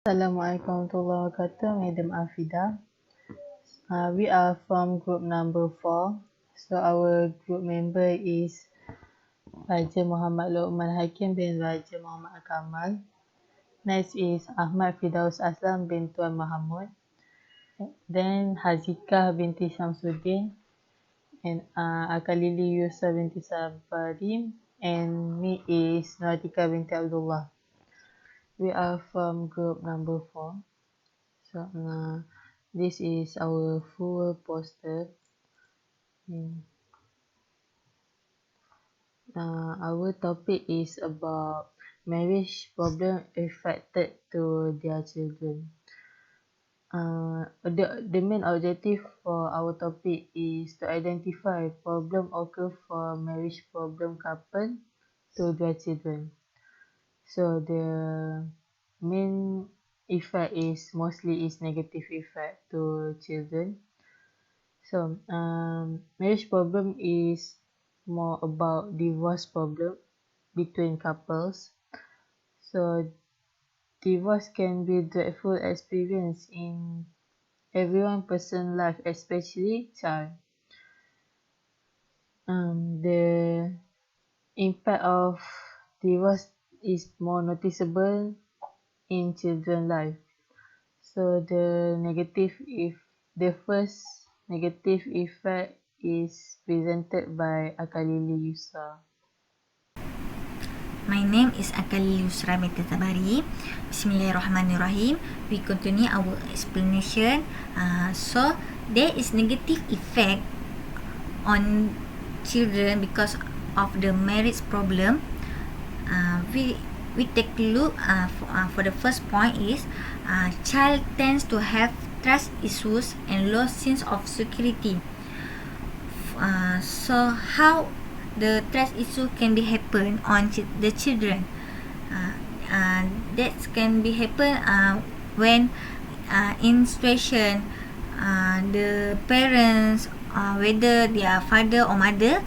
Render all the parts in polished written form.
Assalamualaikum warahmatullahi wabarakatuh, Madam Afida. We are from group number 4. So our group member is Raja Muhammad Luqman Hakim bin Raja Muhammad Kamal. Next is Ahmad Firdaus Aslam bin Tuan Mahamud. Then Hazikah binti Syamsuddin and Akalili Yusuf binti Sabarim, and me is Natika binti Abdullah. We are from group number 4. So this is our full poster. Our topic is about marriage problem affected to their children. The main objective for our topic is to identify problem occur for marriage problem couple to their children. So the main effect is mostly is negative effect to children. So marriage problem is more about divorce problem between couples. So divorce can be a dreadful experience in everyone person's life, especially child. The impact of divorce is more noticeable in children's life. So the first negative effect is presented by Akalili Yusa. My name is Akalili Yusra Metatabari. Bismillahirrahmanirrahim. We continue our explanation. So there is negative effect on children because of the marriage problem. We take a look for the first point is child tends to have trust issues and low sense of security. So how the trust issue can be happen on the children? That can be happen when in situation the parents, whether their father or mother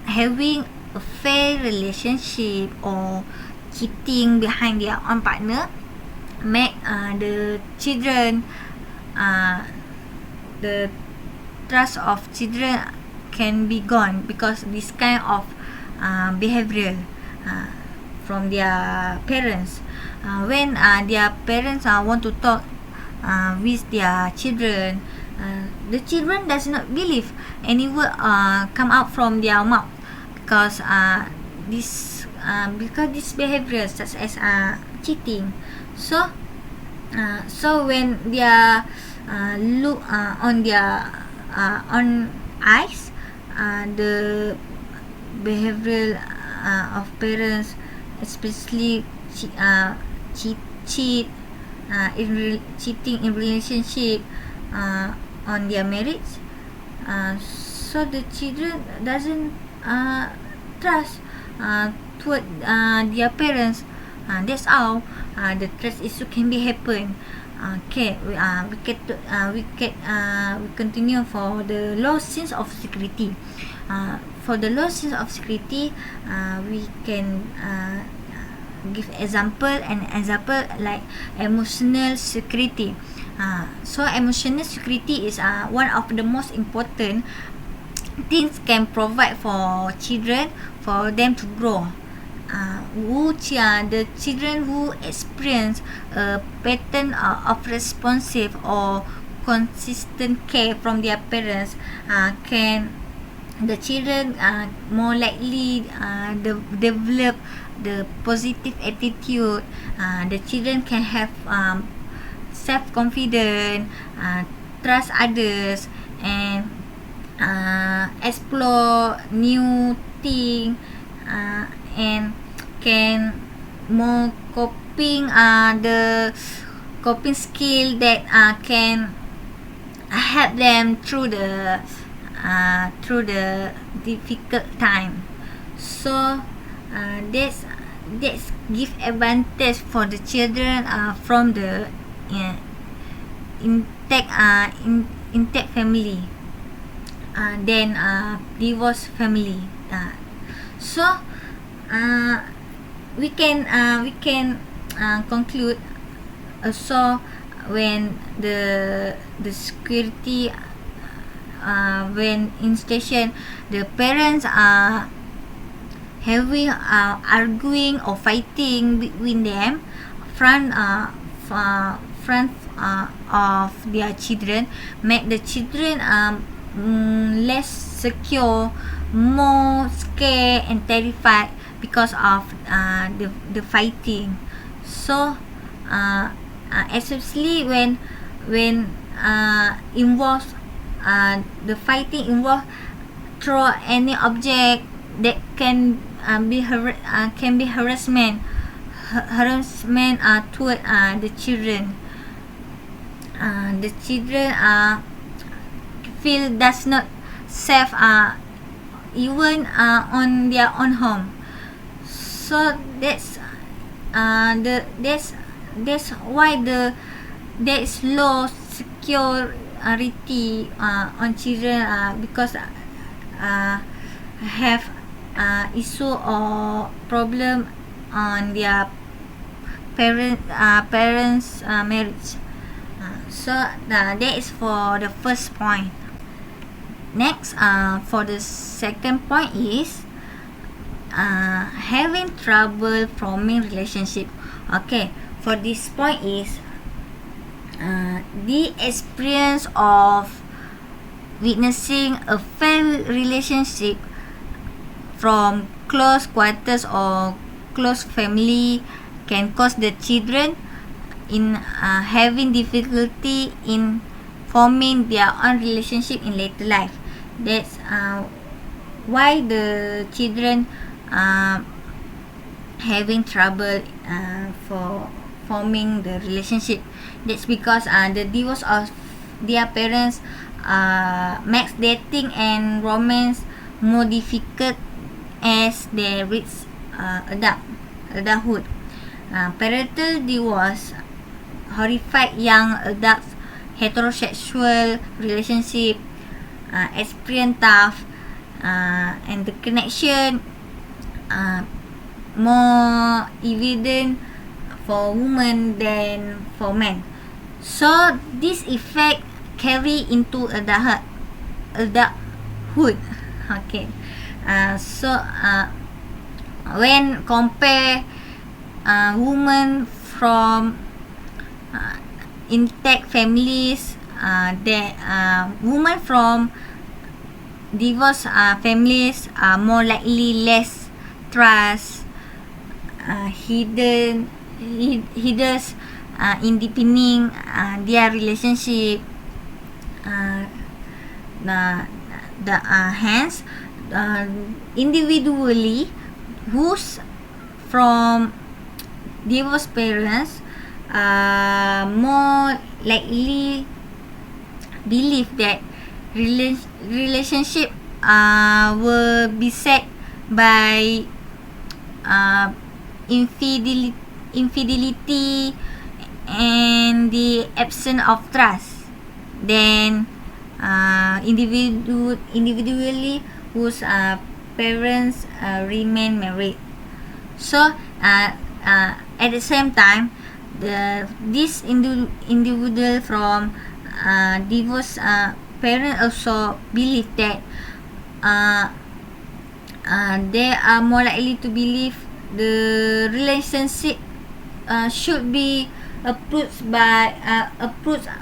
having a fair relationship or cheating behind their own partner, make the children the trust of children can be gone because this kind of behavior from their parents. When their parents want to talk with their children, the children does not believe any word come out from their mouth because this behavior such as cheating. So when they look on their on eyes, the behavioral of parents, especially cheating in relationship on their marriage, so the children doesn't trust toward their parents. That's how the trust issue can be happen. We continue for the low sense of security. For the low sense of security, we can give example like emotional security. So emotional security is one of the most important things can provide for children for them to grow. The children who experience a pattern of responsive or consistent care from their parents can the children more likely develop the positive attitude. The children can have self-confidence, trust others, and explore new thing, and can more coping the coping skill that can help them through the difficult time. So that's give advantage for the children from the intact family, then divorce family. So we can conclude also when the security when in station the parents are having arguing or fighting between them front front of their children, make the children less secure, more scared and terrified because of the fighting. So especially when involves the fighting involve throw any object that can be harassment toward the children. The children feel does not safe even on their own home. So that's why there is low security on children because have issue or problem on their parents marriage. So that is for the first point. Next, for the second point is having trouble forming relationship. Okay, for this point is the experience of witnessing a failed relationship from close quarters or close family can cause the children in having difficulty in forming their own relationship in later life. That's why the children having trouble for forming the relationship. That's because the divorce of their parents makes dating and romance more difficult as they reach adulthood. Parental divorce horrified young adults heterosexual relationship experience tough and the connection more evident for women than for men. So this effect carry into adulthood. Okay. So when compare women from intact families, that women from divorced families are more likely less trust, hidden in deepening their relationship. Hence individually who's from divorced parents more likely believe that relationship will be set by infidelity and the absence of trust then individually whose parents remain married. So at the same time this individual from divorced parents also believe that they are more likely to believe the relationship should be approached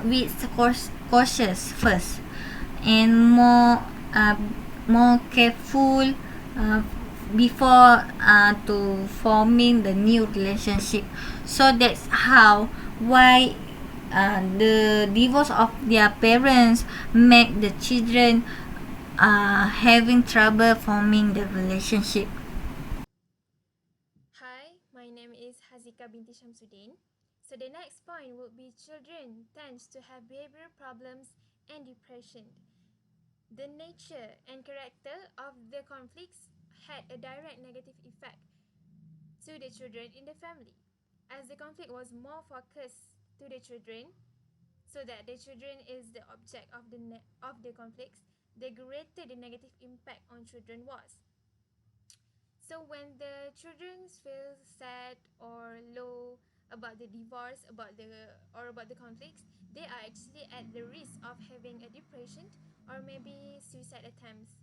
with cautious first and more careful before to forming the new relationship. So that's how why the divorce of their parents make the children having trouble forming the relationship. Hi, my name is Hazika binti Shamsuddin. So the next point would be children tends to have behavioral problems and depression. The nature and character of the conflicts had a direct negative effect to the children in the family, as the conflict was more focused to the children, so that the children is the object of the conflicts, the greater the negative impact on children was. So when the children feel sad or low, about the divorce, about the conflicts, they are actually at the risk of having a depression or maybe suicide attempts.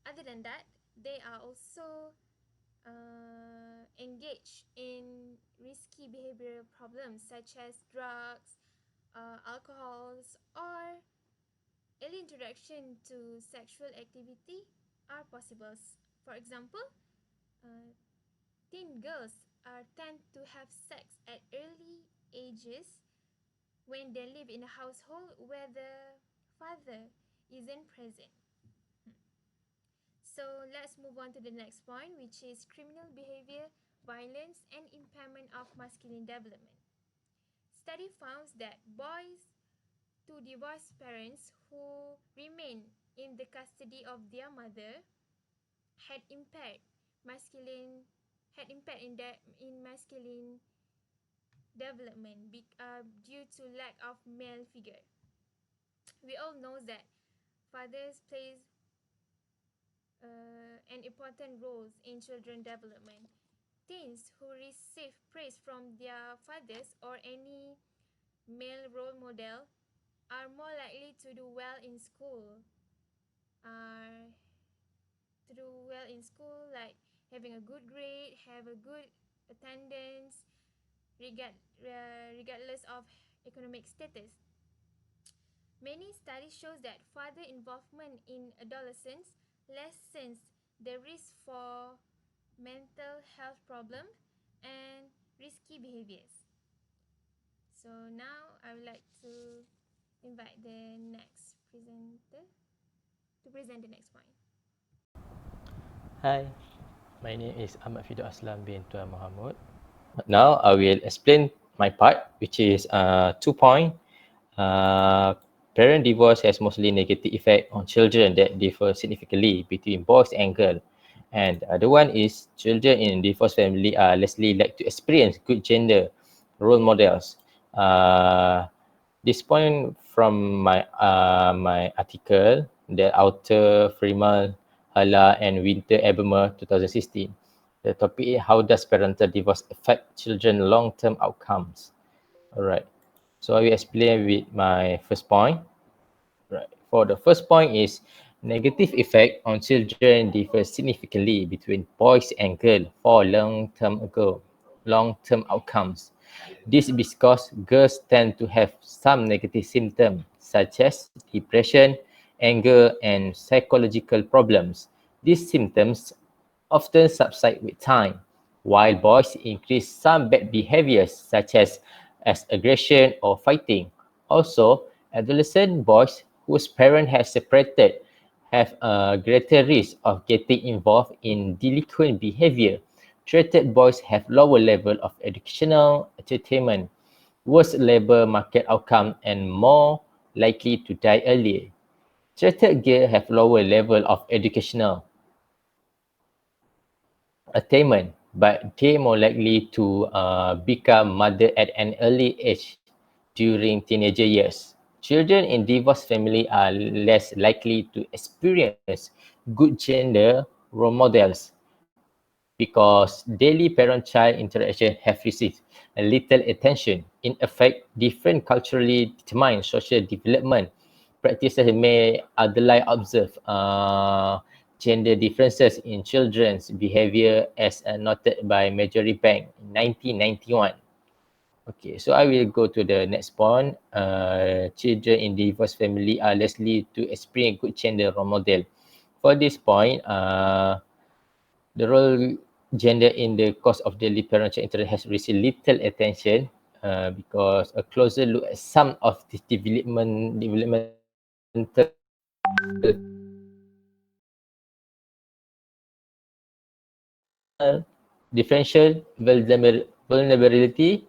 Other than that, they are also engaged in risky behavioral problems such as drugs, alcohols, or early introduction to sexual activity are possible. For example, uh, teen girls tend to have sex at early ages when they live in a household where the father isn't present. So let's move on to the next point, which is criminal behavior, violence, and impairment of masculine development. Study found that boys to divorced parents who remain in the custody of their mother had impaired masculine had impact in masculine development due to lack of male figure. We all know that fathers plays an important role in children development. Teens who receive praise from their fathers or any male role model are more likely to do well in school. Are to do well in school, like having a good grade, have a good attendance, regardless of economic status. Many studies shows that father involvement in adolescence lessens the risk for mental health problems and risky behaviors. So now I would like to invite the next presenter to present the next point. Hi, my name is Ahmad Fido Aslam bin Tuan Muhammad. Now I will explain my part, which is 2 point. Uh, Parent divorce has mostly negative effect on children that differ significantly between boys and girls. And the other one is children in divorced family are less likely to experience good gender role models. This point from my article, the author Freeman Hala and Winter Ebermer 2016. The topic is how does parental divorce affect children long-term outcomes? Alright. So I will explain with my first point. Right. For the first point is negative effect on children differ significantly between boys and girls for long-term outcomes. This is because girls tend to have some negative symptoms such as depression, anger, and psychological problems. These symptoms often subside with time, while boys increase some bad behaviors such as aggression or fighting. Also, adolescent boys whose parents have separated have a greater risk of getting involved in delinquent behavior. Treated boys have lower level of educational attainment, worse labor market outcome, and more likely to die earlier. Treated girls have lower level of educational attainment, but they more likely to become mother at an early age during teenager years. Children in divorced family are less likely to experience good gender role models because daily parent-child interaction have received a little attention. In effect, different culturally determined social development practices may otherwise observe gender differences in children's behavior as noted by Marjorie Bank in 1991. Okay, so I will go to the next point. Children in divorced family are less likely to experience good gender role model. For this point, the role gender in the course of daily parental interaction has received little attention because a closer look at some of the developmental differential vulnerability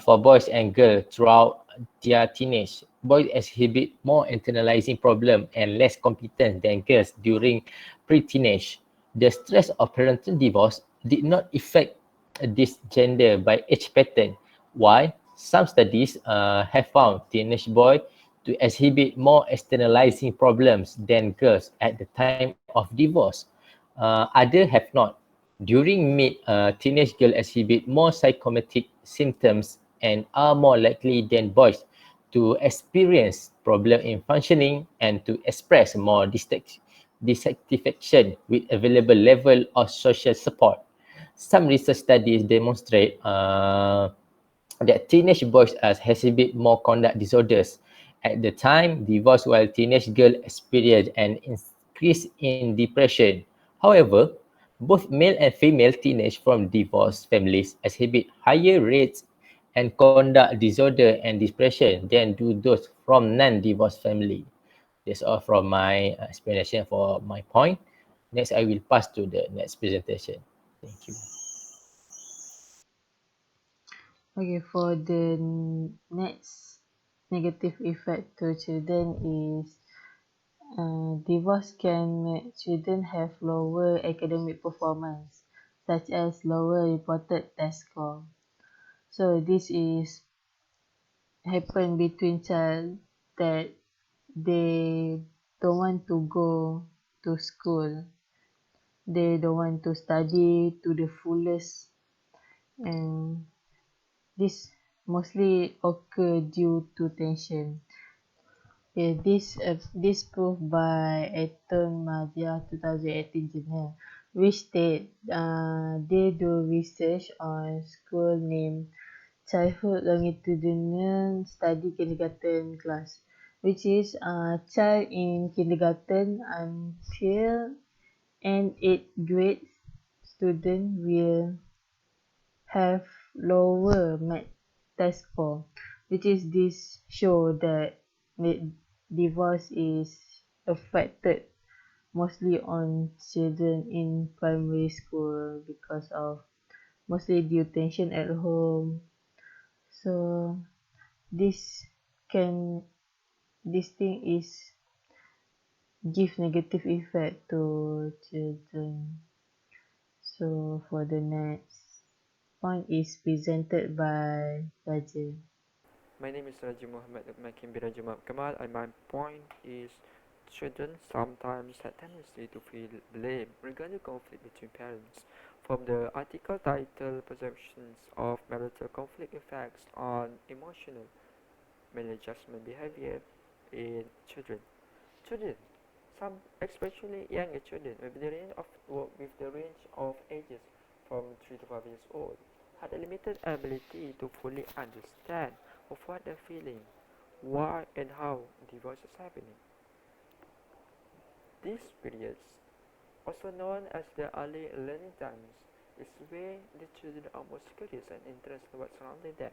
for boys and girls throughout their teenage. Boys exhibit more internalizing problem and less competence than girls during pre-teenage. The stress of parental divorce did not affect this gender by age pattern, while some studies have found teenage boys to exhibit more externalizing problems than girls at the time of divorce. Others have not. During teenage girls exhibit more psychosomatic symptoms and are more likely than boys to experience problem in functioning and to express more dissatisfaction with available level of social support. Some research studies demonstrate that teenage boys exhibit more conduct disorders at the time divorce, while teenage girls experience an increase in depression. However, both male and female teenage from divorced families exhibit higher rates and conduct disorder and depression than do those from non-divorced family. That's all from my explanation for my point. Next, I will pass to the next presentation. Thank you. Okay, for the next negative effect to children is divorce can make children have lower academic performance, such as lower reported test score. So this is happen between child that they don't want to go to school. They don't want to study to the fullest, and this mostly occur due to tension. Okay, this proved by Eton Madhya 2018 journal, which state they do research on school named Childhood Longitudinal Study Kindergarten class, which is child in kindergarten until and 8th grade student will have lower math test score, which is this show that divorce is affected mostly on children in primary school because of mostly due tension at home. So this can this thing is give negative effect to children. So for the next point is presented by Raja. My name is Raji Muhammad Makin Biraja Kamal, and my point is children sometimes have tendency to feel blame regarding conflict between parents. From the article titled Perceptions of Marital Conflict Effects on Emotional Maladjustment Behavior in Children. Children, some especially younger children with the range of ages from 3 to 5 years old had a limited ability to fully understand of what they're feeling, why and how divorce is happening. These periods, also known as the early learning times, is where the children are most curious and interested in what surrounding them.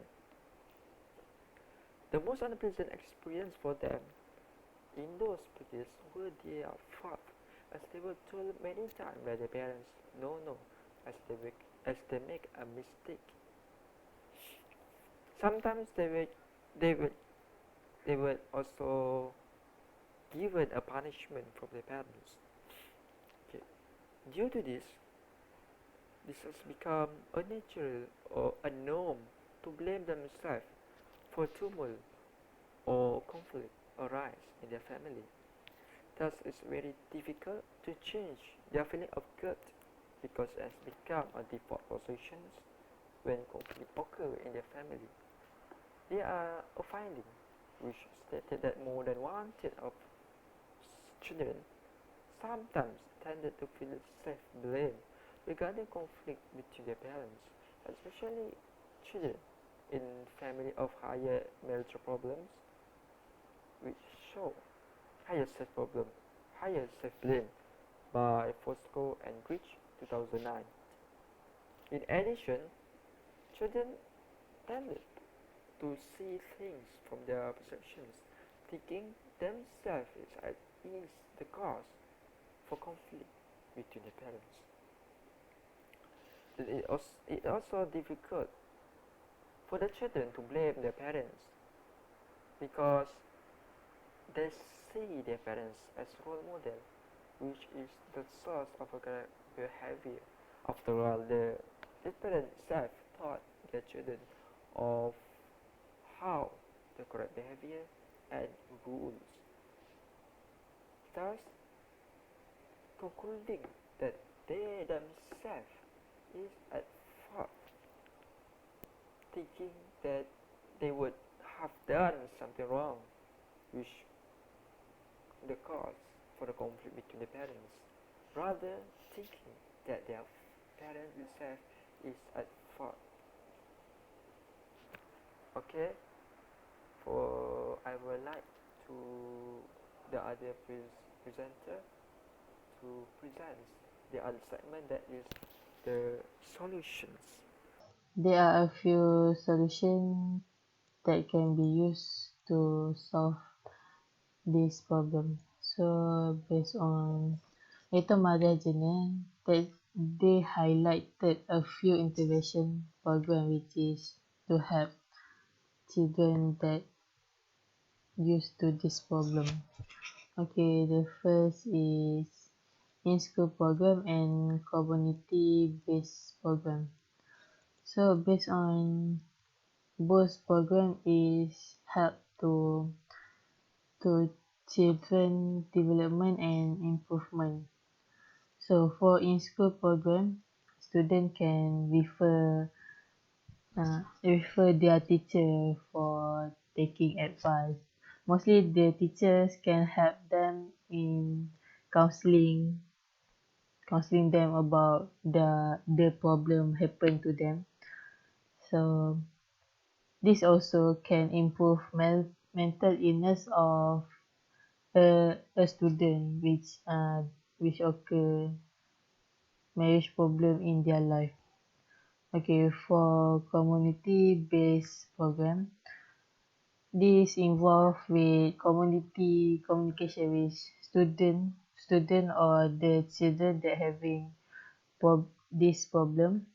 The most unpleasant experience for them in those periods were their fault, as they were told many times by their parents, no, as they make a mistake. Sometimes they were also given a punishment from their parents. Okay. Due to this has become a natural or a norm to blame themselves for turmoil or conflict arise in their family. Thus, it's very difficult to change their feeling of guilt because it has become a default position when conflict occur in their family. There are a finding which stated that more than one-third of children sometimes tended to feel self-blame regarding conflict between their parents, especially children in family of higher marital problems, which show higher self-blame by Fosco and Grich 2009. In addition, children tended to see things from their perceptions, thinking themselves is the cause for conflict between the parents. It also difficult for the children to blame their parents because they see their parents as role model, which is the source of a correct behavior. After all, the parents self taught their children of how the correct behavior and rules. Thus, concluding that they themselves is at fault, thinking that they would have done something wrong, which the cause for the conflict between the parents, rather thinking that their parent itself is at fault. Okay, for I would like to the other presenter to present the other segment, that is the solutions. There are a few solutions that can be used to solve this problem. So based on itu Maharajana, that they highlighted a few intervention program which is to help children that used to this problem. Okay, the first is in-school program and community-based program. So based on both program is help to children development and improvement. So for in-school program, student can refer their teacher for taking advice. Mostly the teachers can help them in counseling counseling them about the problem happen to them. So this also can improve mental illness of a student which occur marriage problem in their life. Okay, for community based program, this involve with community communication with student or the children that having this problem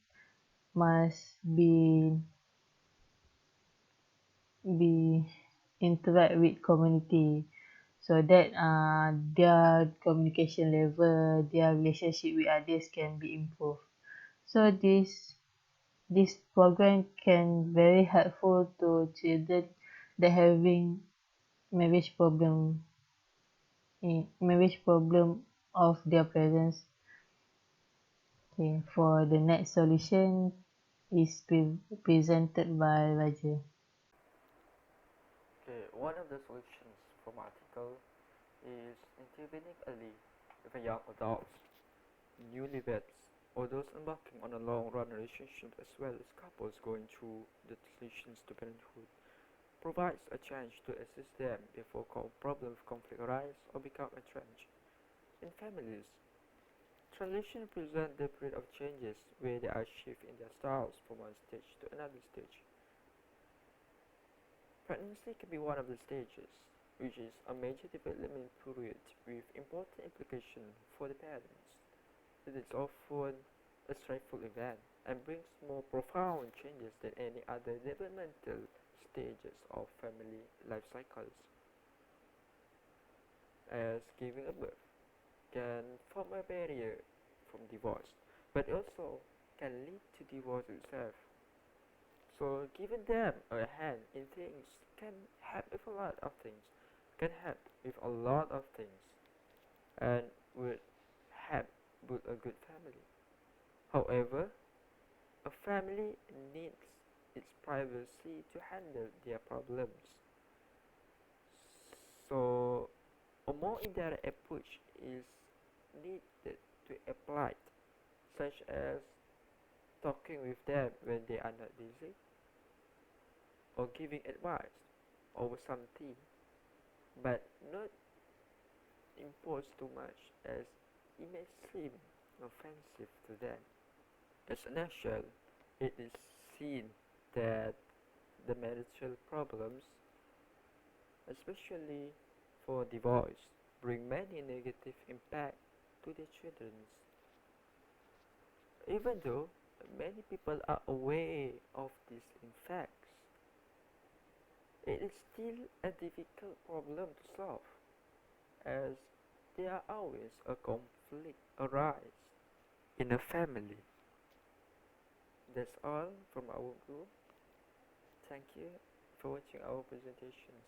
must be interact with community so that their communication level, their relationship with others can be improved. So this program can very helpful to children that having marriage problem marriage problem of their parents. Okay, for the next solution is presented by Raja. Okay, one of the solutions from article is intervening early with a young adults, newlyweds, or those embarking on a long-run relationship, as well as couples going through the transitions to parenthood, provides a chance to assist them before problems conflict arise or become entrenched. In families, transition present the period of changes where there are shifts in their styles from one stage to another stage. Pregnancy can be one of the stages, which is a major development period with important implications for the parents. It is often a stressful event and brings more profound changes than any other developmental stages of family life cycles, as giving a birth can form a barrier from divorce, but also can lead to divorce itself. So giving them a hand in things can help with a lot of things, can help with a lot of things, and would help build a good family. However, a family needs its privacy to handle their problems. So a more indirect approach is needed to apply, such as talking with them when they are not busy, or giving advice over something, but not impose too much, as it may seem offensive to them. As a nutshell, it is seen that the marital problems, especially for divorce, bring many negative impact to their children. Even though many people are aware of these effects, it is still a difficult problem to solve, as there are always a conflict arise in a family. That's all from our group. Thank you for watching our presentations.